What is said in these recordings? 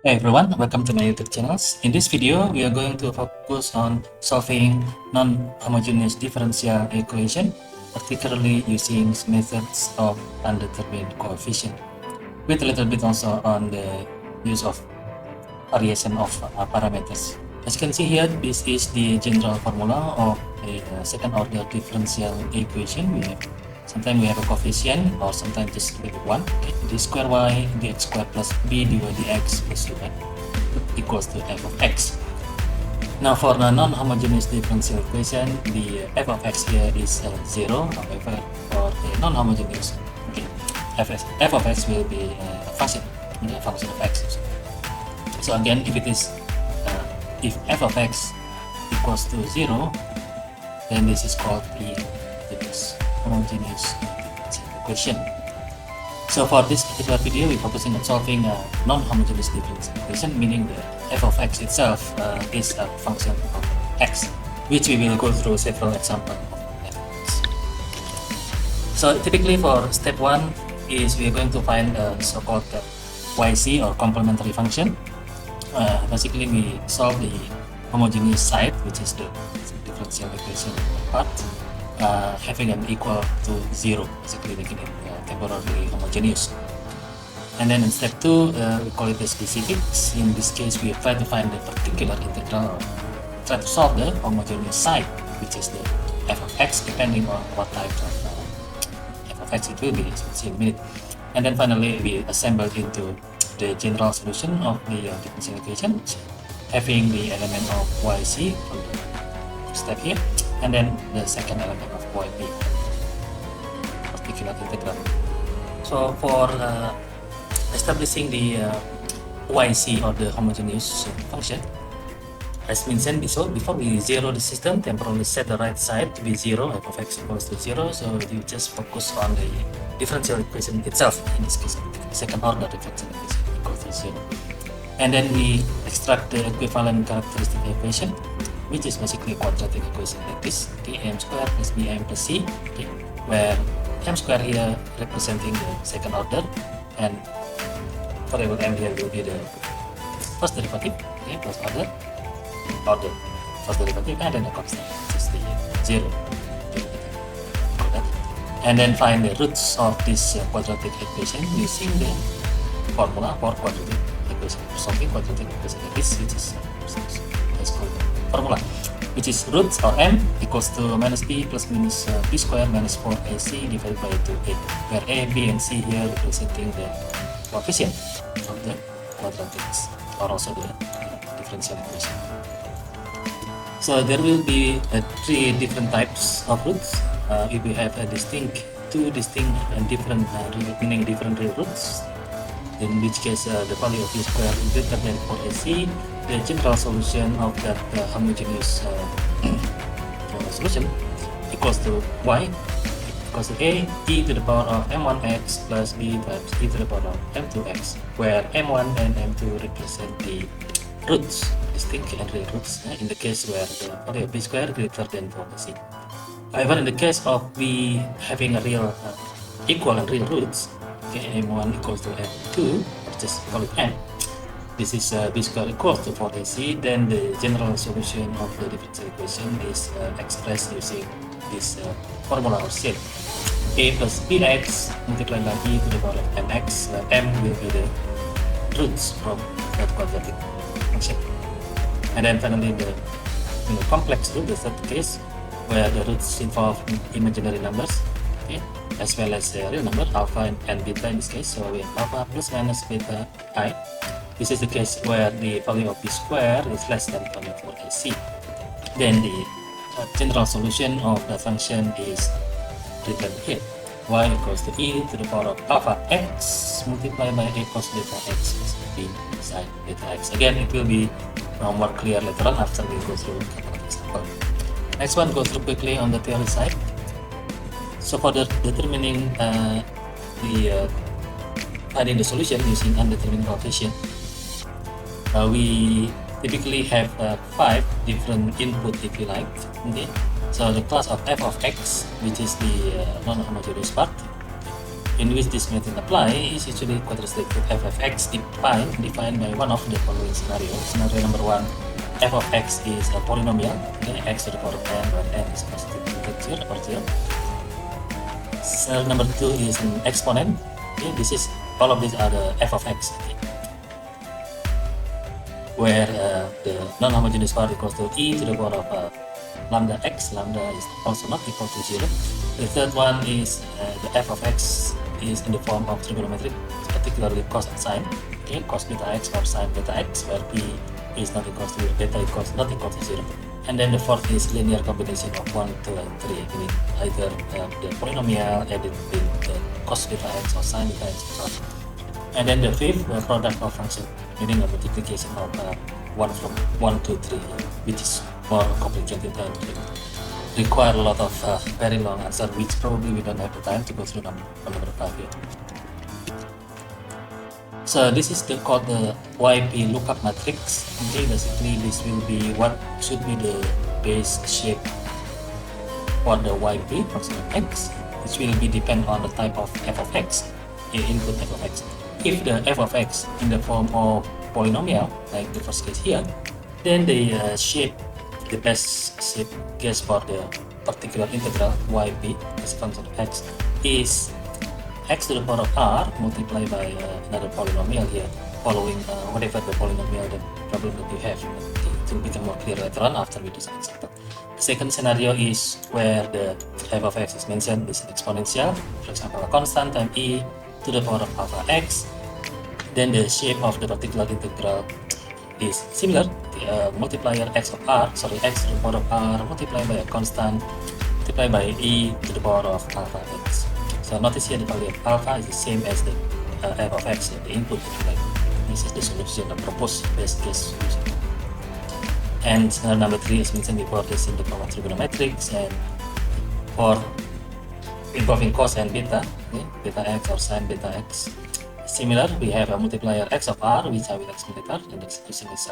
Hey everyone, welcome to my YouTube channels. In this video, we are going to focus on solving non-homogeneous differential equation, particularly using methods of undetermined coefficient, with a little bit also on the use of variation of parameters. As you can see here, this is the general formula of a second order differential equation. Sometimes we have a coefficient, or sometimes just with 1. Okay. D square y dx square plus b dy dx plus y equals to f of x. Now for the non-homogeneous differential equation, the f of x here is 0. However, for the non-homogeneous, okay, f of x will be a function of x. So again, if f of x equals to 0, then this is called the homogeneous equation. So for this particular video, we're focusing on solving a non-homogeneous differential equation, meaning the f of x itself is a function of x, which we will go through several examples of f of x. So typically for step 1 is we are going to find a so-called YC or complementary function. Basically we solve the homogeneous side, which is the differential equation part, having an equal to 0, basically making it temporarily homogeneous. And then in step 2, we call it the specifics. In this case, we try to find the particular integral, or try to solve the homogeneous side, which is the f of x, depending on what type of f of x it will be, as we'll see in a minute. And then finally, we assemble into the general solution of the differential equation, having the element of yc from the step here, and then the second element of yp, particular integral. So for establishing the yc or the homogeneous function, as mentioned before we zero the system, temporarily set the right side to be 0, f of x equals to 0, so you just focus on the differential equation itself, in this case the second order differential equation equals to 0. And then we extract the equivalent characteristic equation, which is basically a quadratic equation like this, okay, m square plus bm plus c, okay, where m square here representing the second order, and variable m here will be the first derivative, okay, plus order first derivative, and then the constant, which is the 0 derivative. And then find the roots of this quadratic equation using the formula for quadratic equation, solving quadratic equation like this, which is let's call it formula, which is roots or m equals to minus b plus minus b square minus 4ac divided by 2a, where a, b, and c here representing the coefficient of the quadratics, or also the differential equation. So there will be 3 different types of roots. If we have two distinct and different meaning different real roots, in which case the value of b square is greater than 4ac, the general solution of that homogeneous solution equals to y equals to a e to the power of m1x plus b times e to the power of m2x, where m1 and m2 represent the roots, distinct and real roots, in the case where the value of b square greater than 4ac. However, in the case of b having a real equal and real roots, okay, m1 equals to m2, just call it m, this is b square equals to 4ac, then the general solution of the differential equation is expressed using this formula or shape, a plus bx multiplied by e to the power of mx, where m will be the roots from that quadratic function. And then finally the complex root, the third case, where the roots involve imaginary numbers, okay, as well as the real number alpha and beta in this case. So we have alpha plus minus beta I. This is the case where the value of b square is less than 4ac. Then the general solution of the function is written here, y equals to e to the power of alpha x multiplied by a cos beta x plus b sine beta x. Again, it will be more clear later on after we go through a couple of examples. Next one, go through quickly on the theory side. So for determining finding the solution using undetermined coefficient, we typically have 5 different input, if you like. Okay, so the class of f of x, which is the non-homogeneous part, in which this method apply is usually characteristic with f of x defined by one of the following scenarios. Scenario number 1, f of x is a polynomial, okay, x to the power of n, where n is a positive integer or 0. Scenario number 2 is an exponent. Okay, this is all of these are the f of x, okay, where the non-homogeneous part equals to e to the power of lambda x. Lambda is also not equal to 0. The third one is the f of x is in the form of trigonometric, particularly cos and sine. Okay, cos beta x or sine beta x, where p is not equal to beta equals not equal to 0. And then the fourth is linear combination of 1, 2, and 3, meaning either the polynomial added with the cos beta x or sine beta x or so. And then the fifth, the product of function, meaning a multiplication of 1 from 1 to 3, which is more complicated and require a lot of very long answer, which probably we don't have the time to go through number 5 here. So this is called the YP lookup matrix. Okay, basically this will be what should be the base shape for the YP function of x, which will be depend on the type of f of x, input f of x. If the f of x in the form of polynomial, like the first case here, then the shape, the best shape guess for the particular integral yp as a function of x is x to the power of r multiplied by another polynomial here, following whatever the polynomial the problem that you have. Okay, it will become more clear later on after we do some example. The second scenario is where the f of x is mentioned is an exponential, for example a constant time e to the power of alpha x. Then the shape of the particular integral is similar, the multiplier x to the power of r multiplied by a constant multiplied by e to the power of alpha x. So notice here the value of alpha is the same as the f of x, the input. This is the solution, the proposed best case solution. And scenario number 3 is mentioned before, this in the form of trigonometrics, and for involving cos and beta, okay, beta x or sine beta x. Similar, we have a multiplier x of r, which I will explain later, and the execution is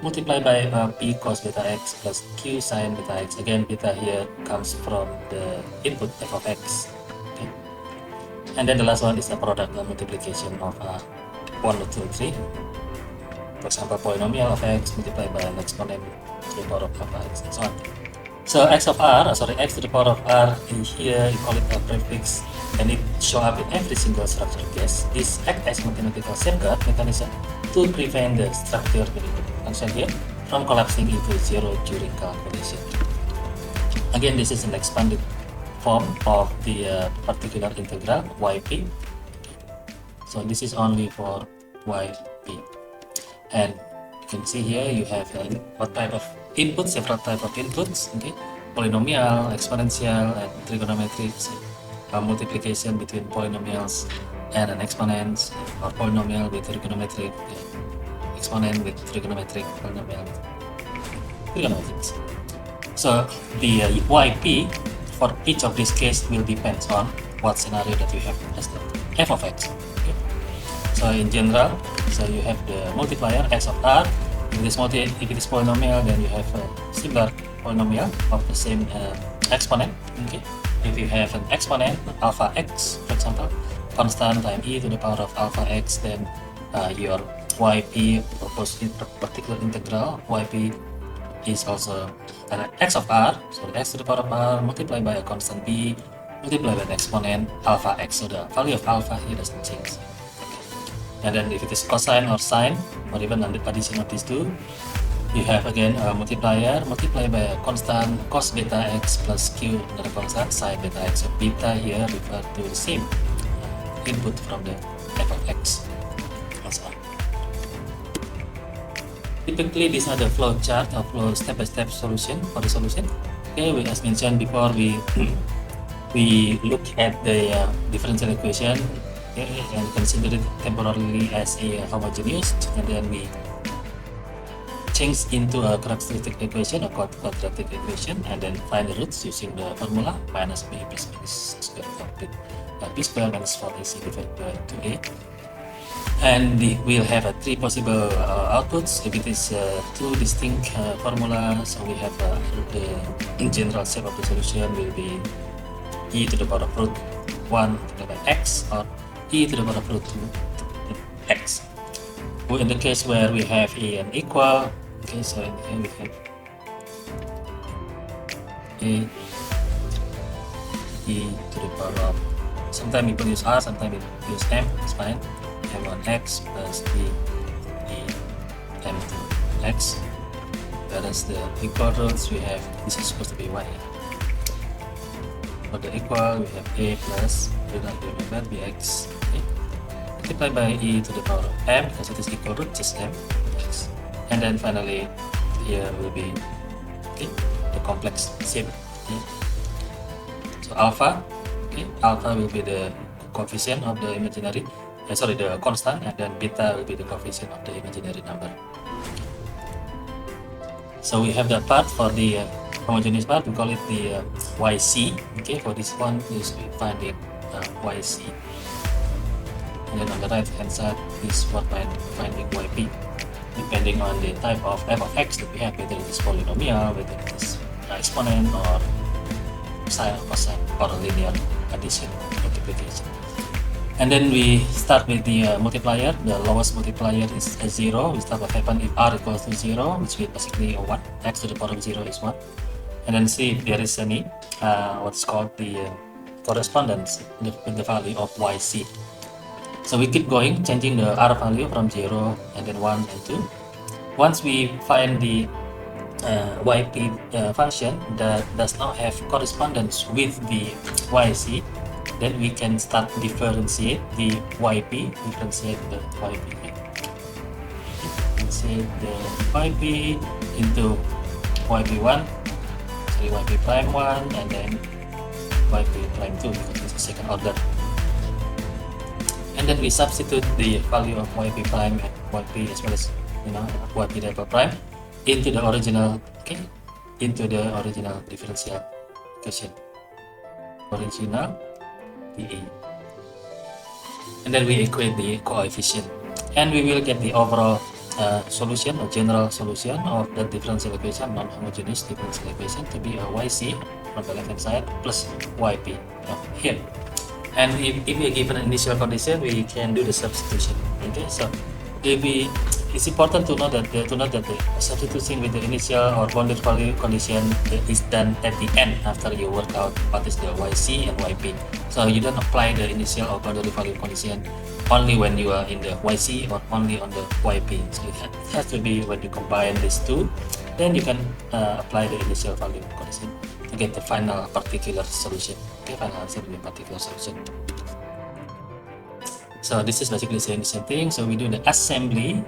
multiplied by p cos beta x plus q sine beta x. Again, beta here comes from the input f of x. Okay. And then the last one is the product, the multiplication of 1, 2, 3. For example, polynomial of x multiplied by an exponent to the power of alpha x, and so on. So x to the power of r, in here you call it a prefix, and it show up in every single structure case. This act as mathematical safeguard mechanism to prevent the structure function here from collapsing into zero during calculation. Again, this is an expanded form of the particular integral yp. So this is only for yp, and you can see here you have what type of input, several type of inputs. Okay, polynomial, exponential, and trigonometrics. Multiplication between polynomials and an exponent, or polynomial with trigonometric, exponent with trigonometric, polynomial with trigonometrics. So the yp for each of these cases will depend on what scenario that you have as the f of x. Okay. So in general, so you have the multiplier x of r. If it is polynomial, then you have a similar polynomial of the same exponent. Okay. If you have an exponent alpha x, for example, constant time e to the power of alpha x, then your yp proposed particular integral yp is also an x of r, so the x to the power of r multiplied by a constant b multiplied by an exponent alpha x, so the value of alpha here doesn't change. And then if it is cosine or sine, or even an addition of these two, you have again a multiplier multiplied by a constant cos beta x plus q, another constant sine beta x. So beta here refer to the same input from the f of x, and so on. Typically, these are the flow chart or flow step-by-step solution for the solution. Okay, as mentioned before, we look at the differential equation, okay, and consider it temporarily as a homogeneous, and then we change into a characteristic equation, a quadratic equation, and then find the roots using the formula minus b plus minus square of b square minus 4ac divided by 2a. And we'll have three possible outputs. If it is two distinct formula, so we have the general shape of the solution will be e to the power of root 1 multiplied by x, or e to the power of root 2 x. In the case where we have a and equal, okay, so in here we have e to the power of, sometimes people use r, sometimes we use m, it's fine, m1x plus e m2x, whereas the equal roots we have, this is supposed to be y. For the equal, we have a plus, remember, bx, okay, multiplied by e to the power of m, because it is equal root, just m, x. And then finally, here will be, okay, the complex shape. Okay. So alpha, okay, alpha will be the coefficient of the imaginary, the constant, and then beta will be the coefficient of the imaginary number. So we have that part for the homogeneous part, we call it the YC. Okay, for this one is we find the YC, and then on the right hand side is what we're finding YP, depending on the type of f of x that we have, whether it is polynomial, whether it is exponent, or sine or cosine, or linear addition, multiplication. And then we start with the multiplier. The lowest multiplier is 0. We start what happens if r equals to 0, which is basically 1. X to the power of 0 is 1. And then see if there is any what's called the correspondence with the value of yc. So we keep going, changing the r value from 0 and then 1 and 2. Once we find the yp function that does not have correspondence with the yc, then we can start differentiate the yp, differentiate the yp into yp1, yp prime 1, and then yp prime 2, because it's a second order. And then we substitute the value of yp prime and yp, as well as yp double prime into the original, okay, into the original differential equation, original dA. And then we equate the coefficient, and we will get the overall solution or general solution of the differential equation, non-homogeneous differential equation, to be a yc from the left hand side plus yp here. And if we are given an initial condition, we can do the substitution. Okay, so it's important to know that the substitution with the initial or bounded value condition is done at the end, after you work out what is the yc and yp. So you don't apply the initial or boundary value condition only when you are in the yc or only on the yp. So it has to be when you combine these two, then you can apply the initial value condition to get the final particular solution. Okay, final answer will be particular solution. So this is basically saying the same thing. So we do the assembly,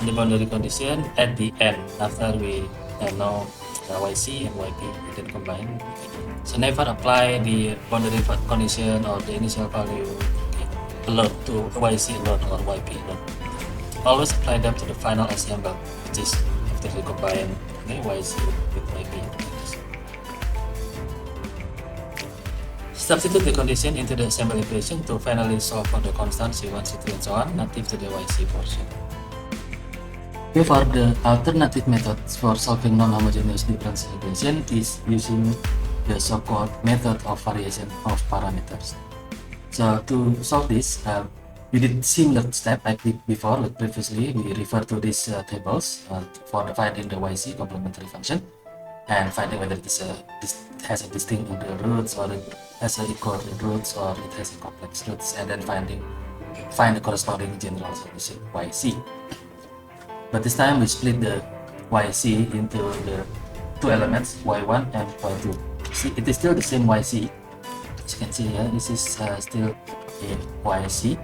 the boundary condition at the end, after we know yc and yp, we can combine. So never apply the boundary condition or the initial value alone to yc alone or yp alone. Always apply them to the final assemble, which is after we combine the yc with yp. Substitute the condition into the assemble equation to finally solve for the constant c1, c2, and so on, native to the yc portion. Okay, for the alternative methods for solving non-homogeneous differential equation is using the so-called method of variation of parameters. So to solve this, we did similar step like before. Like previously, we refer to these tables for finding the yc complementary function and finding whether it has a distinct integral roots, or it has an equal roots, or it has a complex roots, and then find the corresponding general solution yc. But this time we split the yc into the two elements, y1 and y2. See, it is still the same yc. As you can see here, this is still a yc.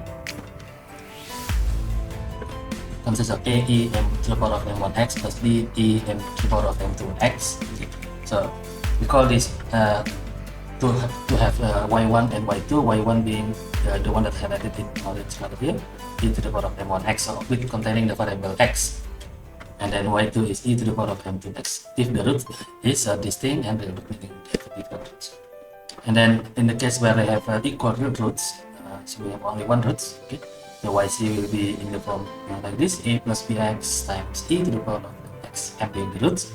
Consists of a e m to the power of m1x plus b e m to the power of m2x. Okay. So we call this to have y1 and y2, y1 being the one that highlighted in orange color here, e to the power of m1x, so with containing the variable x, and then y2 is e to the power of m2x if the root is distinct and the root meaning different roots. And then in the case where I have equal roots, so we have only one roots, okay, the yc will be in the form like this, a plus bx times e to the power of x, m being the roots.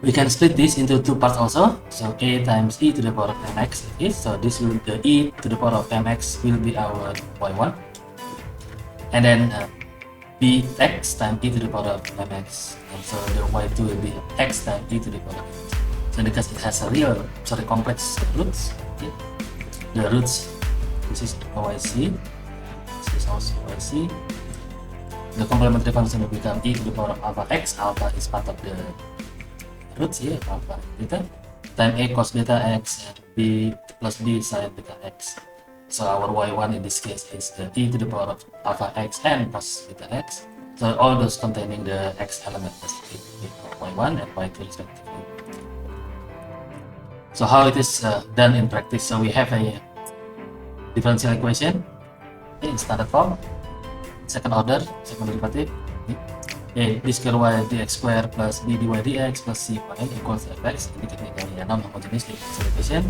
We can split this into two parts also. So a times e to the power of mx is, so this will, the e to the power of mx will be our y1, and then bx times e to the power of mx, and so the y2 will be x times e to the power of mx. So because it has a complex roots, okay? The roots, this is OIC, this is also OIC. The complementary function will become e to the power of alpha x. Alpha is part of the roots here, alpha beta, time a cos beta x and b plus b sin beta x. So our y1 in this case is the e to the power of alpha x and cos beta x. So all those containing the x element as y1 and y2 respectively. So how it is done in practice? So we have a differential equation in standard form, second order, second derivative. B square y dx square plus b dy dx plus c y equals fx, indicating a non-homogeneous differential equation.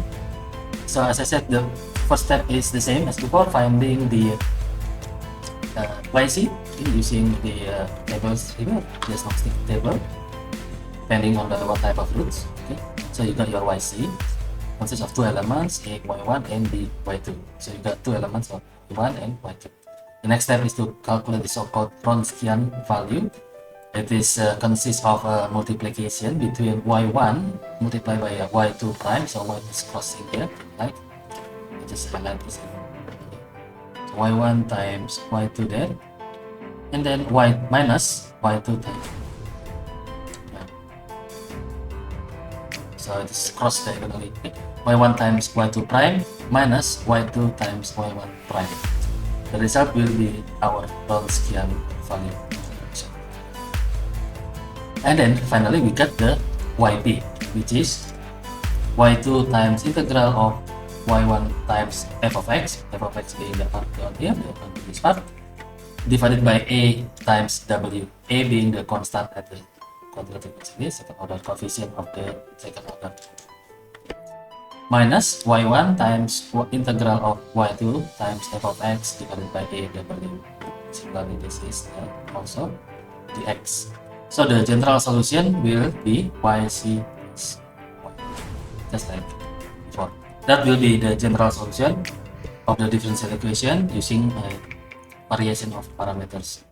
So as I said, the first step is the same as before, finding the yc using the tables here, the stochastic table, depending on the what type of roots. Okay, so you got your yc consists of two elements, a y1 and b y2. So you got two elements of y1 and y2. The next step is to calculate the so-called Wronskian value. It is consists of a multiplication between y1 multiplied by y2 prime. So y is crossing here, right? I just highlight this. So y1 times y2 there, and then y minus y2 times. So it is crossed diagonally. Okay? y1 times y2 prime minus y2 times y1 prime. The result will be our Wronskian value. And then finally we get the yp, which is y2 times integral of y1 times f of x being the part down here, this part, divided by a times w, a being the constant at the quadratic series, second order coefficient of the second order, minus y1 times integral of y2 times f of x divided by a w. Similarly, this is also dx. So the general solution will be yc just like before. That will be the general solution of the differential equation using a variation of parameters.